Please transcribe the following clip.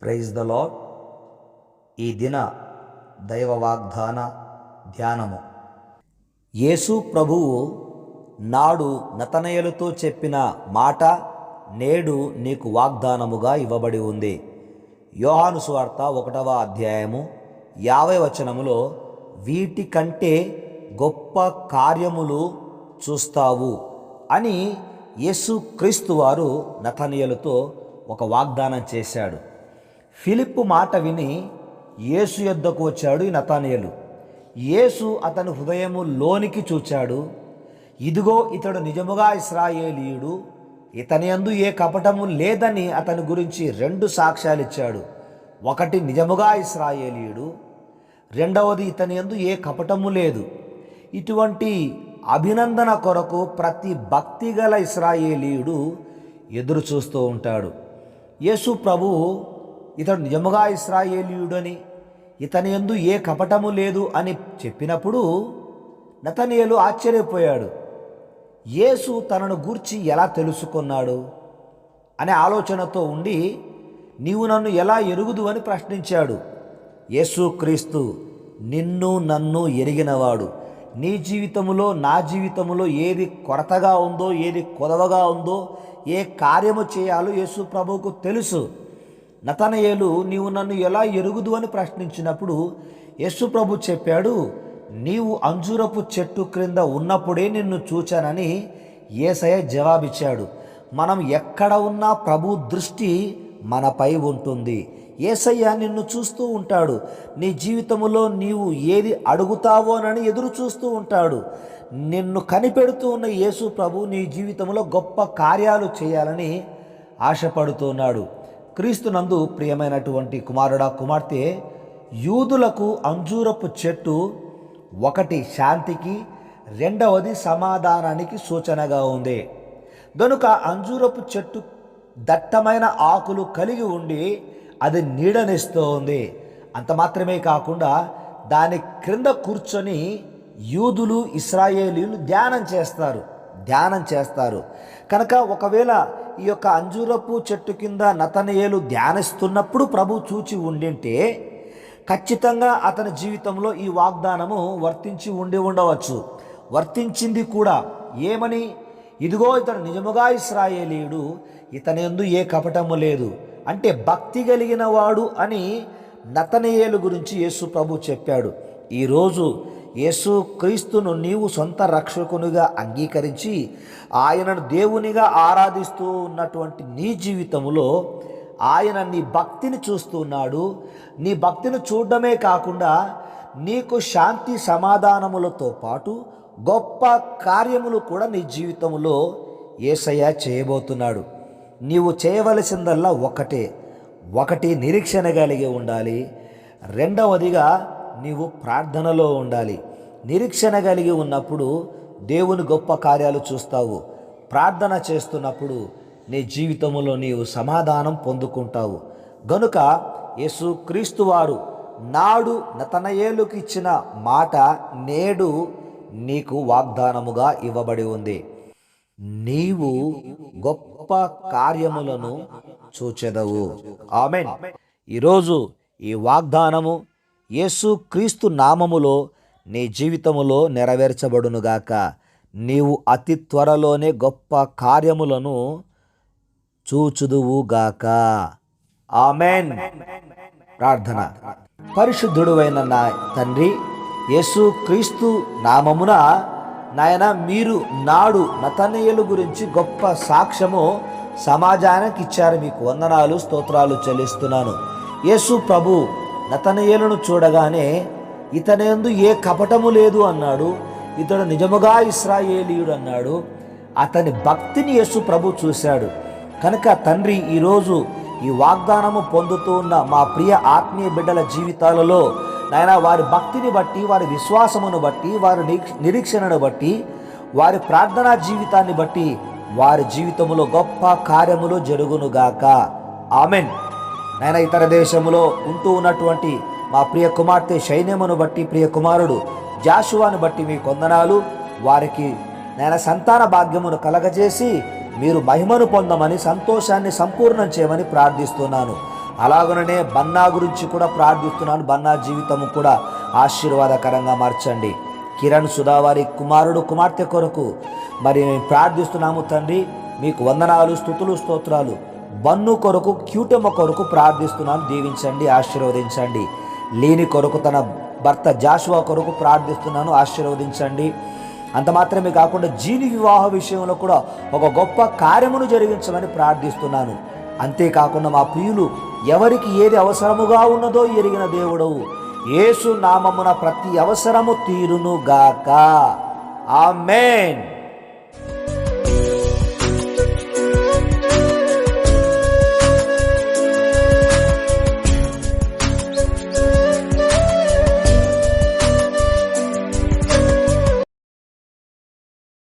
Praise the lord. ఈ దిన దైవ వాగ్దాన ధ్యానము. యేసు ప్రభువు నాడు నతనయేలుతో చెప్పిన మాట నేడు నీకు వాగ్దానముగా ఇవ్వబడి ఉంది. యోహాను సువార్త 1వ అధ్యాయము 50వ వచనములో వీటి కంటే గొప్ప కార్యములు చూస్తావు అని యేసు క్రీస్తు వారు నతనయేలుతో ఒక వాగ్దానం చేశాడు. ఫిలిప్పు మాట విని యేసు యొద్దకు వచ్చాడు ఈ నతనయేలు. యేసు అతని హృదయము లోనికి చూచాడు. ఇదిగో ఇతడు నిజముగా ఇశ్రాయేలీయుడు, ఇతని యందు ఏ కపటము లేదని అతని గురించి 2 సాక్ష్యాలు ఇచ్చాడు. ఒకటి నిజముగా ఇశ్రాయేలీయుడు, రెండవది ఇతని యందు ఏ కపటము లేదు. ఇటువంటి అభినందన కొరకు ప్రతి భక్తిగల ఇశ్రాయేలీయుడు ఎదురు చూస్తూ ఉంటాడు. యేసు ప్రభువు ఇతడు నిజముగా ఇశ్రాయేలీయుడని, ఇతని యందు ఏ కపటము లేదు అని చెప్పినప్పుడు నతనయేలు ఆశ్చర్యపోయాడు. యేసు తనను గూర్చి ఎలా తెలుసుకున్నాడు అనే ఆలోచనతో ఉండి, నీవు నన్ను ఎలా ఎరుగుదు అని ప్రశ్నించాడు. యేసు క్రీస్తు నిన్ను నన్ను ఎరిగినవాడు. నీ జీవితములో నా జీవితములో ఏది కొరతగా ఉందో, ఏది కొదవగా ఉందో, ఏ కార్యము చేయాలో యేసు ప్రభువుకు తెలుసు. నతనయేలు నీవు నన్ను ఎలా ఎరుగుదు అని ప్రశ్నించినప్పుడు యేసు ప్రభు చెప్పాడు, నీవు అంజూరపు చెట్టు క్రింద ఉన్నప్పుడే నిన్ను చూచానని యేసయ్య జవాబిచ్చాడు. మనం ఎక్కడ ఉన్నా ప్రభు దృష్టి మనపై ఉంటుంది. యేసయ్య నిన్ను చూస్తూ ఉంటాడు. నీ జీవితంలో నీవు ఏది అడుగుతావోనని ఎదురు చూస్తూ ఉంటాడు. నిన్ను కనిపెడుతూ ఉన్న యేసు ప్రభు నీ జీవితంలో గొప్ప కార్యాలు చేయాలని ఆశపడుతున్నాడు. క్రీస్తునందు ప్రియమైనటువంటి కుమారుడా, కుమార్తె, యూదులకు అంజూరపు చెట్టు ఒకటి శాంతికి, రెండవది సమాధానానికి సూచనగా ఉంది. గనుక అంజూరపు చెట్టు దట్టమైన ఆకులు కలిగి ఉండి అది నీడనిస్తూ ఉంది. అంత మాత్రమే కాకుండా దాని క్రింద కూర్చొని యూదులు ఇశ్రాయేలీయులు ధ్యానం చేస్తారు. కనుక ఒకవేళ ఈ యొక్క అంజూరపు చెట్టు కింద నతనయేలు ధ్యానిస్తున్నప్పుడు ప్రభు చూచి ఉండింటే ఖచ్చితంగా అతని జీవితంలో ఈ వాగ్దానము వర్తించి ఉండవచ్చు. వర్తించింది కూడా. ఏమని? ఇదిగో ఇతడు నిజముగా ఇశ్రాయేలీయుడు, ఇతని యందు ఏ కపటము లేదు. అంటే భక్తి కలిగిన వాడు అని నతనయేలు గురించి యేసు ప్రభు చెప్పాడు. ఈరోజు యేసు క్రీస్తును నీవు సొంత రక్షకునిగా అంగీకరించి ఆయనను దేవునిగా ఆరాధిస్తూ ఉన్నటువంటి నీ జీవితంలో ఆయన నీ భక్తిని చూస్తున్నాడు. నీ భక్తిని చూడడమే కాకుండా నీకు శాంతి సమాధానములతో పాటు గొప్ప కార్యములు కూడా నీ జీవితంలో యేసయ్య చేయబోతున్నాడు. నీవు చేయవలసిందల్లా ఒకటి నిరీక్షణ కలిగి ఉండాలి. రెండవదిగా నీవు ప్రార్థనలో ఉండాలి. నిరీక్షణ కలిగి ఉన్నప్పుడు దేవుని గొప్ప కార్యాలు చూస్తావు. ప్రార్థన చేస్తున్నప్పుడు నీ జీవితంలో నీవు సమాధానం పొందుకుంటావు. గనుక యేసు క్రీస్తు వారు నాడు నతనయేలుకి ఇచ్చిన మాట నేడు నీకు వాగ్దానముగా ఇవ్వబడి ఉంది. నీవు గొప్ప కార్యములను చూచెదవు. ఆమేన్. ఈరోజు ఈ వాగ్దానము యేసు క్రీస్తు నామములో నీ జీవితములో నెరవేర్చబడునుగాక. నీవు అతి త్వరలోనే గొప్ప కార్యములను చూచుదువుగాక. ఆమేన్. ప్రార్థన. పరిశుద్ధుడువైన నా తండ్రి, యేసు క్రీస్తు నామమున నాయన, మీరు నాడు నతనయేలు గురించి గొప్ప సాక్ష్యము సమాజానికి ఇచ్చారు. మీకు వందనాలు, స్తోత్రాలు చెల్లిస్తున్నాను. యేసు ప్రభు నతనయేలును చూడగానే ఇతని యందు ఏ కపటము లేదు అన్నాడు. ఇతడు నిజముగా ఇశ్రాయేలీయుడు అన్నాడు. అతని భక్తిని యేసు ప్రభు చూశాడు. కనుక తండ్రి, ఈరోజు ఈ వాగ్దానము పొందుతూ ఉన్న మా ప్రియ ఆత్మీయ బిడ్డల జీవితాలలో నాయన, వారి భక్తిని బట్టి, వారి విశ్వాసమును బట్టి, వారి నిరీక్షణను బట్టి, వారి ప్రార్థనా జీవితాన్ని బట్టి వారి జీవితంలో గొప్ప కార్యములు జరుగునుగాక. ఆమెన్. నాయన, ఇతర దేశంలో ఉంటూ ఉన్నటువంటి మా ప్రియ కుమార్తె సైన్యమును బట్టి, ప్రియ కుమారుడు జాషువాను బట్టి మీకు వందనాలు. వారికి నాయన సంతాన భాగ్యమును కలగజేసి మీరు మహిమను పొందమని, సంతోషాన్ని సంపూర్ణం చేయమని ప్రార్థిస్తున్నాను. అలాగనే బన్నా గురించి కూడా ప్రార్థిస్తున్నాను. బన్నా జీవితము కూడా ఆశీర్వాదకరంగా మార్చండి. కిరణ్ సుధా వారి కుమారుడు కుమార్తె కొరకు మరి ప్రార్థిస్తున్నాము తండ్రి. మీకు వందనాలు, స్తుతులు, స్తోత్రాలు. బన్ను కొరకు, క్యూటమ్మ కొరకు ప్రార్థిస్తున్నాను. దీవించండి, ఆశీర్వదించండి. లేని కొరకు, తన భర్త జాషువా కొరకు ప్రార్థిస్తున్నాను. ఆశీర్వదించండి. అంత మాత్రమే కాకుండా జీని వివాహ విషయంలో కూడా ఒక గొప్ప కార్యమును జరిగించమని ప్రార్థిస్తున్నాను. అంతేకాకుండా మా ప్రియులు ఎవరికి ఏది అవసరముగా ఉన్నదో ఎరిగిన దేవుడవు. యేసు నామమున ప్రతి అవసరము తీరును గాక. ఆమేన్.